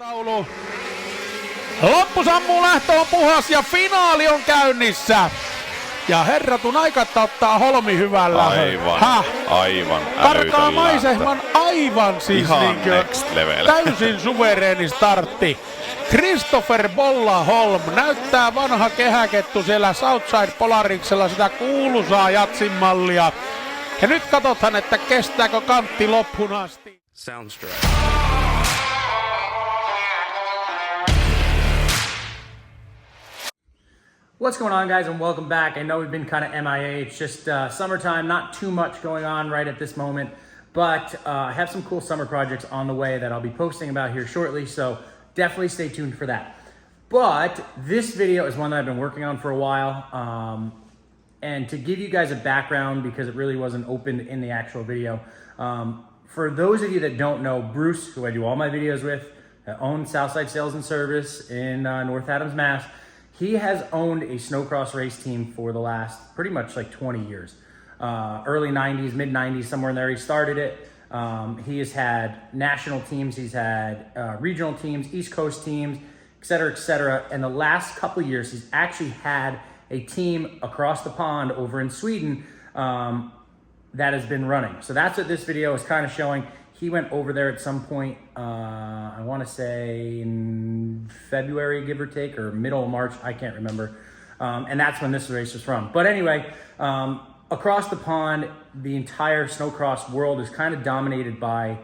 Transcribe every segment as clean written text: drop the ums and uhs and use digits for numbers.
Taulu. Loppusammuun lähtö on puhas ja finaali on käynnissä. Ja herratun aikatta ottaa Holmi hyvällä. Aivan karkaa maiseman aivan siis ihan next level. Täysin suvereeni startti. Christopher Bolla Holm näyttää vanha kehäkettu siellä Southside Polariksella sitä kuuluisaa jatsin-mallia. Ja nyt katsotaan, että kestääkö kantti loppuun asti. Soundstripe. What's going on, guys, and welcome back. I know we've been kind of MIA. It's just summertime, not too much going on right at this moment, but I have some cool summer projects on the way that I'll be posting about here shortly, so definitely stay tuned for that. But this video is one that I've been working on for a while, and to give you guys a background, because it really wasn't opened in the actual video, for those of you that don't know, Bruce, who I do all my videos with, owns Southside Sales and Service in North Adams, Mass. He has owned a Snocross race team for the last pretty much like 20 years. Early 90s, mid 90s, somewhere in there he started it. He has had national teams, he's had regional teams, East Coast teams, et cetera, et cetera. And the last couple of years, he's actually had a team across the pond over in Sweden that has been running. So that's what this video is kind of showing. He went over there at some point, I want to say in February, give or take, or middle of March, I can't remember. And that's when this race was from. But anyway, across the pond, the entire Snocross world is kind of dominated by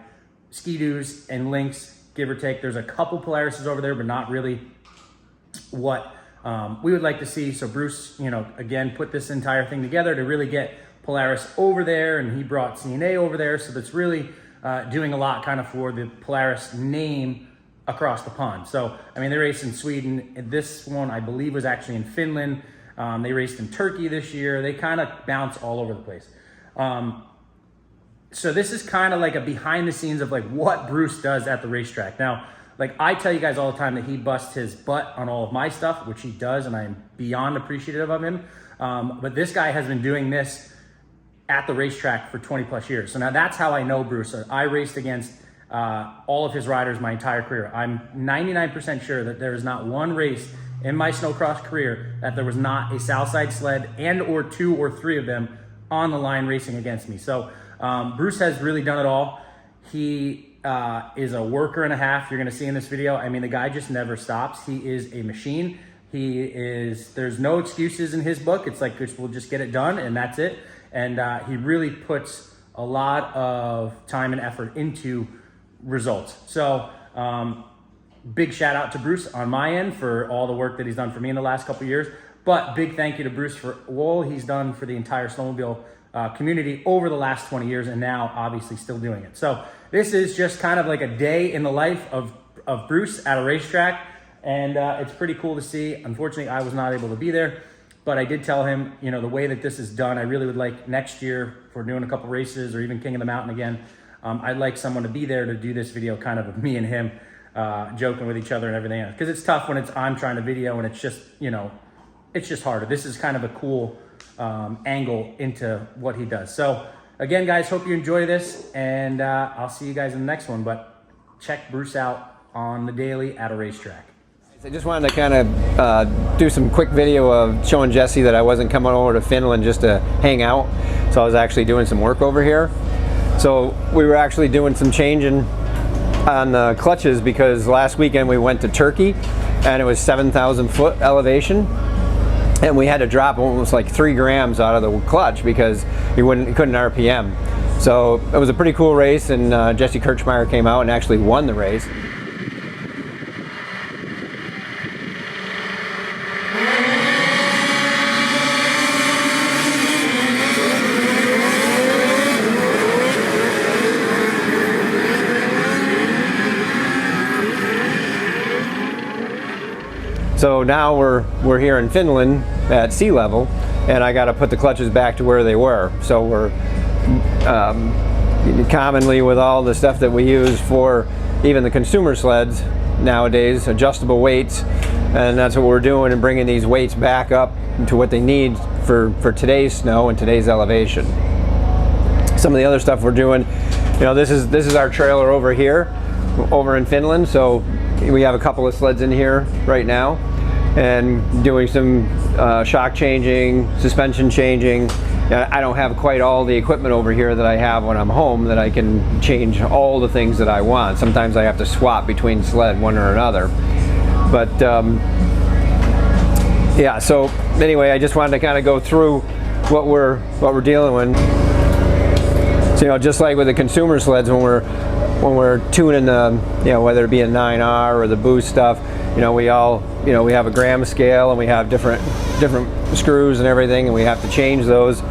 Ski-Doos and Lynx, give or take. There's a couple Polarises over there, but not really what we would like to see. So Bruce, again, put this entire thing together to really get Polaris over there, and he brought CNA over there. So that's really doing a lot kind of for the Polaris name across the pond. So, I mean, they raced in Sweden. This one, I believe, was actually in Finland. They raced in Turkey this year. They kind of bounce all over the place. So this is kind of like a behind the scenes of like what Bruce does at the racetrack. Now, like I tell you guys all the time that he busts his butt on all of my stuff, which he does, and I am beyond appreciative of him. But this guy has been doing this at the racetrack for 20 plus years. So now that's how I know Bruce. I raced against all of his riders my entire career. I'm 99% sure that there is not one race in my Snocross career that there was not a Southside sled and or 2 or 3 of them on the line racing against me. So Bruce has really done it all. He is a worker and a half. You're gonna see in this video. I mean, the guy just never stops. He is a machine. There's no excuses in his book. It's like, we'll just get it done and that's it. And he really puts a lot of time and effort into results. So big shout out to Bruce on my end for all the work that he's done for me in the last couple of years. But big thank you to Bruce for all he's done for the entire snowmobile community over the last 20 years, and now obviously still doing it. So this is just kind of like a day in the life of Bruce at a racetrack, and it's pretty cool to see. Unfortunately, I was not able to be there. But I did tell him, the way that this is done, I really would like next year, if we're doing a couple races or even King of the Mountain again, I'd like someone to be there to do this video kind of me and him joking with each other and everything else. Because it's tough when I'm trying to video and it's just, it's just harder. This is kind of a cool angle into what he does. So again, guys, hope you enjoy this, and I'll see you guys in the next one. But check Bruce out on the daily at a racetrack. I just wanted to kind of do some quick video of showing Jesse that I wasn't coming over to Finland just to hang out. So I was actually doing some work over here. So we were actually doing some changing on the clutches because last weekend we went to Turkey and it was 7,000 foot elevation. And we had to drop almost like 3 grams out of the clutch because he couldn't RPM. So it was a pretty cool race, and Jesse Kirchmeyer came out and actually won the race. So now we're here in Finland at sea level, and I got to put the clutches back to where they were. So we're commonly with all the stuff that we use for even the consumer sleds nowadays, adjustable weights, and that's what we're doing, and bringing these weights back up to what they need for today's snow and today's elevation. Some of the other stuff we're doing, this is our trailer over here, over in Finland. So we have a couple of sleds in here right now, and doing some shock changing, suspension changing. I don't have quite all the equipment over here that I have when I'm home that I can change all the things that I want. Sometimes I have to swap between sled, one or another. But yeah, so anyway, I just wanted to kind of go through what we're dealing with. So, you know, just like with the consumer sleds, when we're tuning the, you know, whether it be a 9R or the boost stuff, you know, we have a gram scale and we have different screws and everything, and we have to change those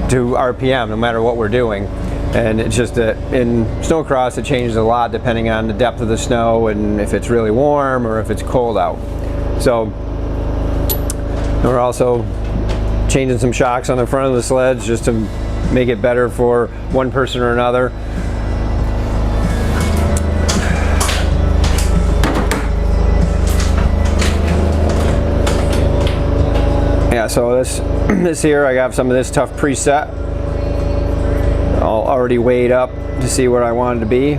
to RPM no matter what we're doing. And it's just that in snowcross it changes a lot depending on the depth of the snow and if it's really warm or if it's cold out. So we're also changing some shocks on the front of the sleds just to make it better for one person or another. Yeah, so this here, I got some of this tough preset all already weighed up to see where I wanted to be.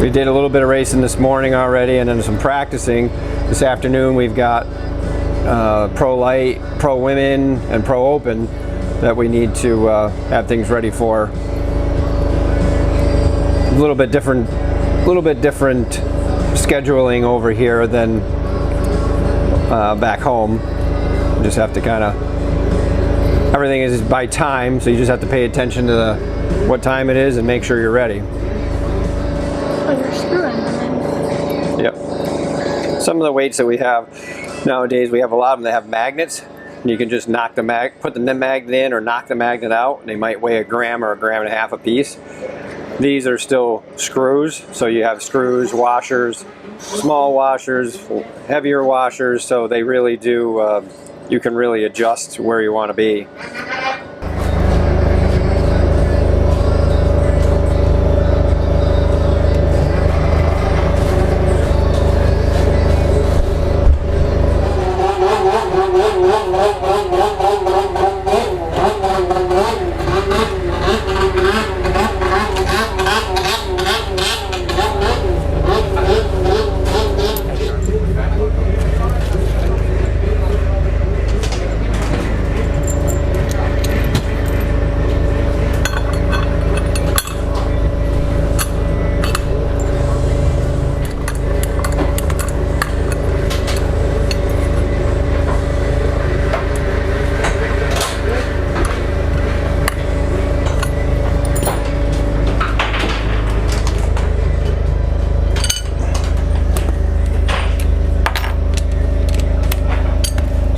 We did a little bit of racing this morning already, and then some practicing. This afternoon we've got Pro Light, Pro Women, and Pro Open that we need to have things ready for. A little bit different scheduling over here than back home. You just have to kind of, everything is by time, so you just have to pay attention to what time it is and make sure you're ready. Oh, you're screwing them in. Yep. Some of the weights that we have nowadays, we have a lot of them that have magnets. And you can just knock the put the magnet in or knock the magnet out, and they might weigh a gram or a gram and a half a piece. These are still screws, so you have screws, washers, small washers, heavier washers, so they really do, you can really adjust where you want to be.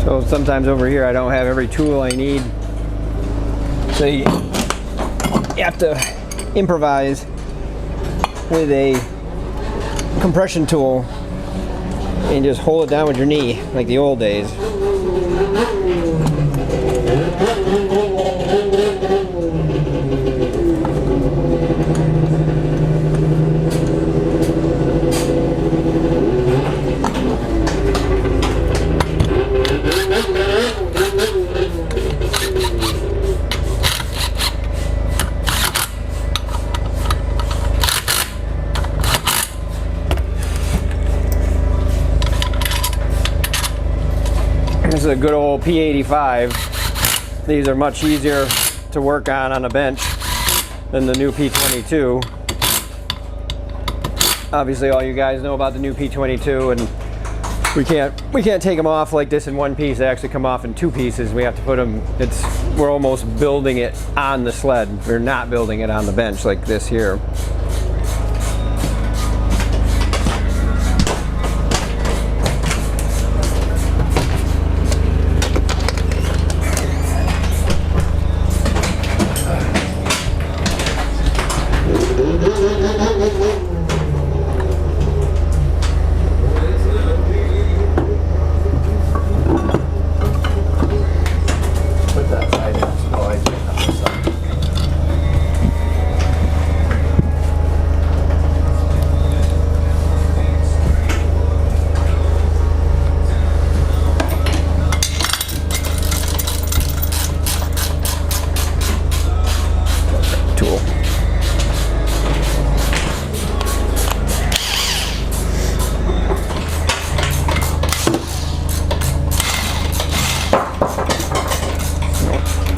So sometimes over here I don't have every tool I need, so you have to improvise with a compression tool and just hold it down with your knee like the old days. This is a good old P85. These are much easier to work on a bench than the new P22. Obviously all you guys know about the new P22, and we can't take them off like this in one piece. They actually come off in two pieces. We have to put them, we're almost building it on the sled. We're not building it on the bench like this here.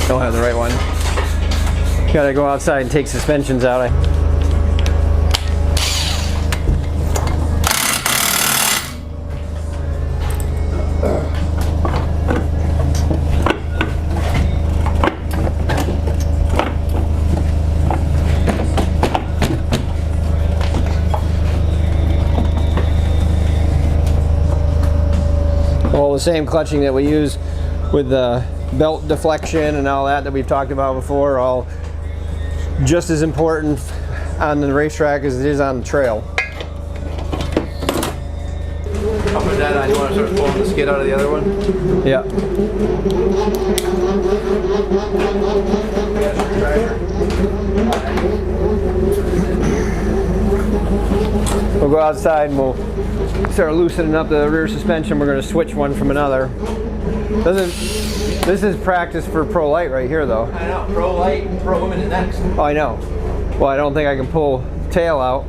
Don't have the right one. Gotta go outside and take suspensions out. All the same clutching that we use with the belt deflection and all that we've talked about before, all just as important on the racetrack as it is on the trail. I'll put that on. You want to start pulling the skid out of the other one? Yeah. We'll go outside and we'll start loosening up the rear suspension. We're going to switch one from another. This is practice for Pro Light right here, though. I know. Pro Light, Pro Women next. Oh, I know. Well, I don't think I can pull tail out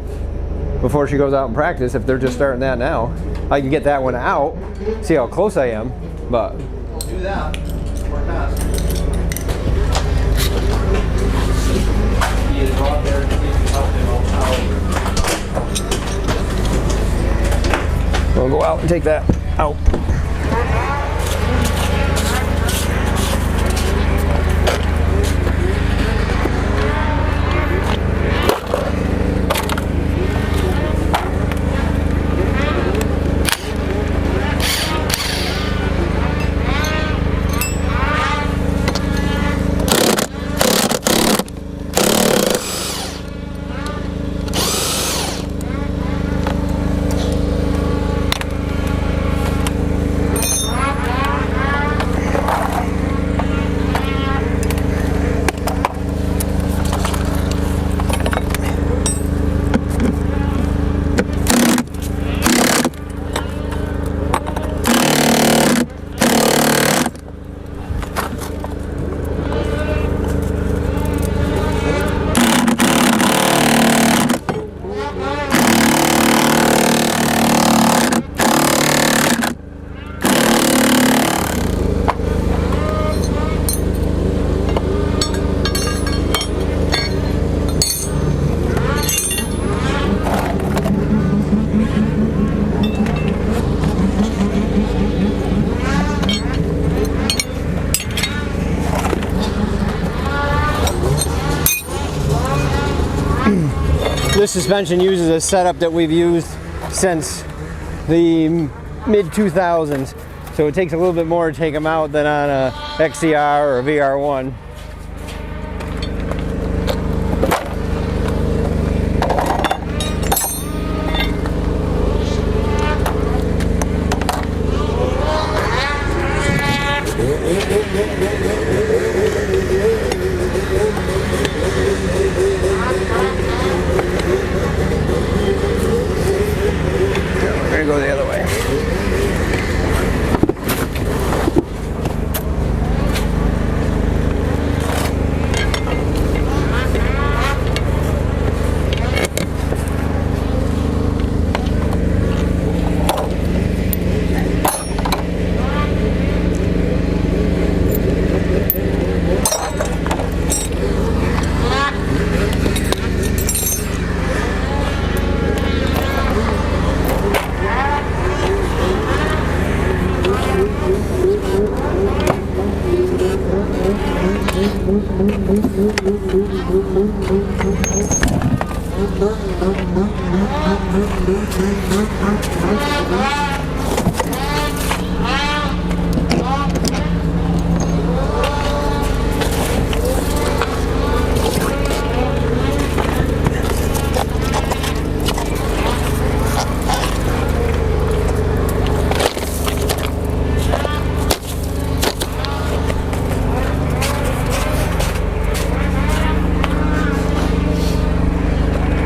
before she goes out and practice if they're just starting that now. I can get that one out, see how close I am, but... We'll do that. More fast. We'll go out and take that out. This suspension uses a setup that we've used since the mid-2000s, so it takes a little bit more to take them out than on a XCR or a VR1. Go the other way.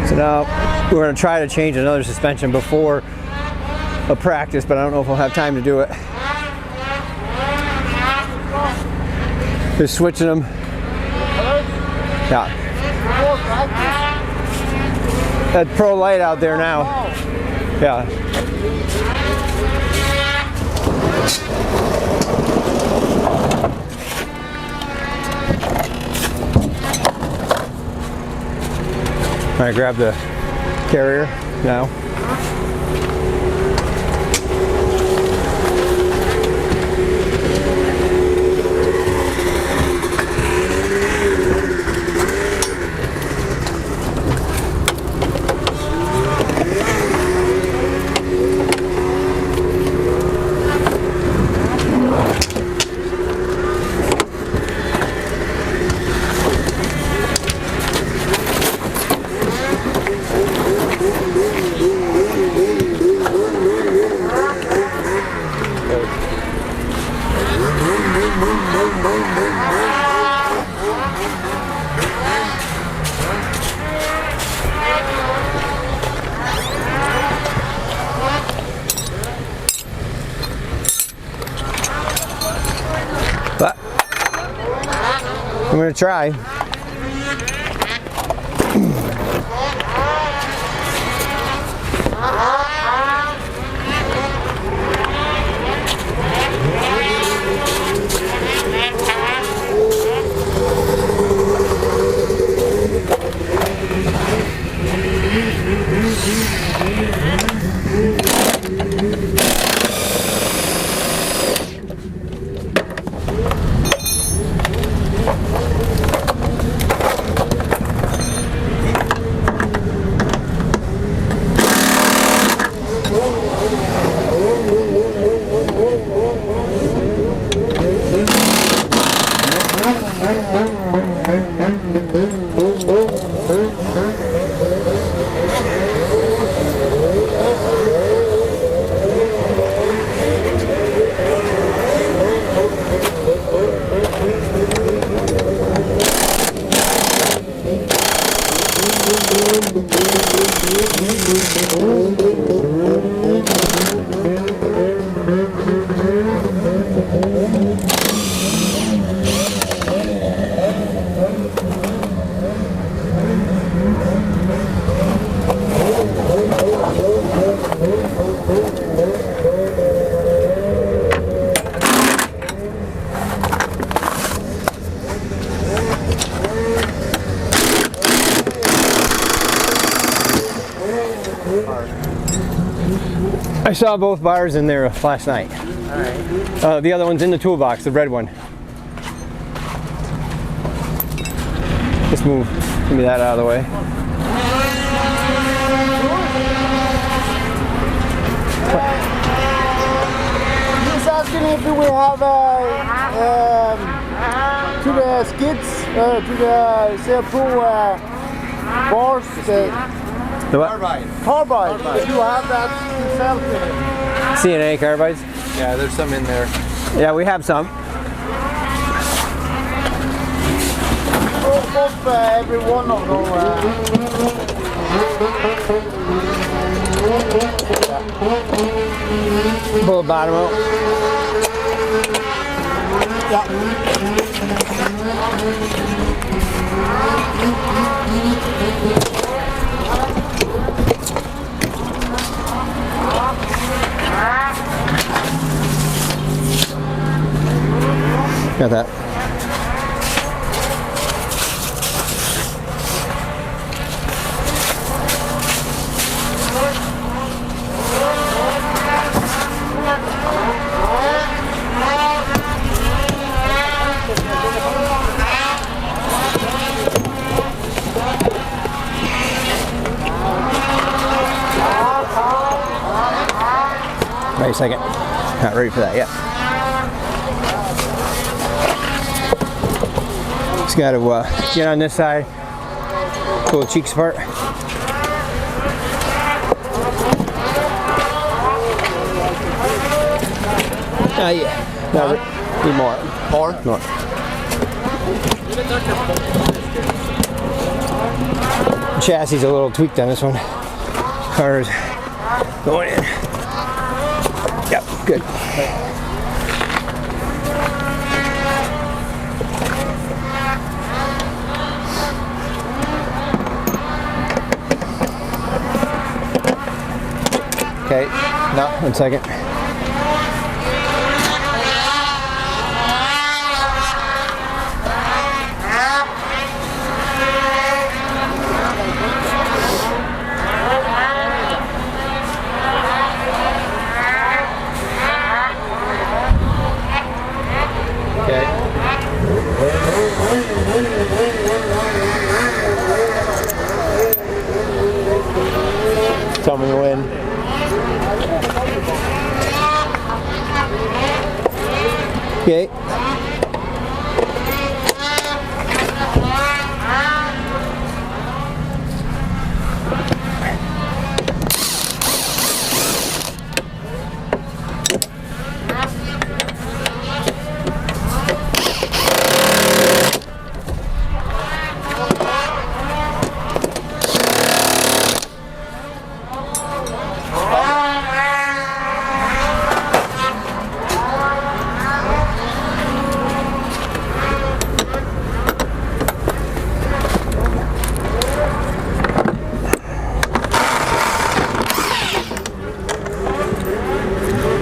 So now we're going to try to change another suspension before a practice, but I don't know if we'll have time to do it. Just switching them. Yeah. That Pro Light out there now. Yeah. right, grab the carrier now. But I'm gonna try. I saw both bars in there last night. All right. The other one's in the toolbox, the red one. Just move, give me that out of the way. He's asking if we have to the skids, to the Pro bars. The what? Carbide. If you have that yourself. CNA carbides? Yeah, there's some in there. Yeah, we have some. Broke off every one of them. Pull the bottom out. Yeah. Got that. Wait a second. Not ready for that yet. Just got to get on this side, pull the cheeks apart. Yeah. No, need more. More? More. Chassis is a little tweaked on this one. Car's going in. Yep, good. Okay, no, 1 second.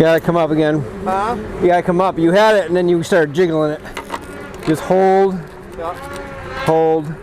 gotta come up again. Huh? You gotta come up. You had it and then you start jiggling it. Just hold. Yeah. Hold.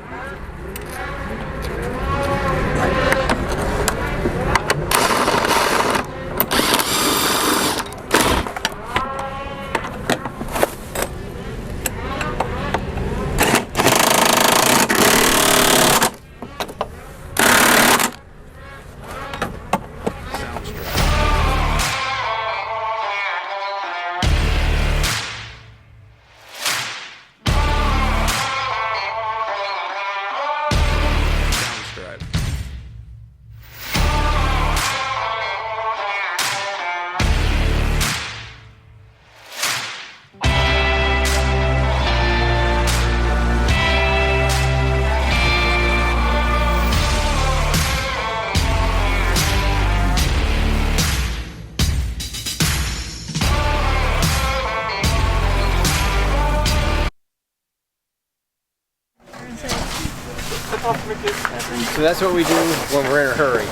So that's what we do when we're in a hurry.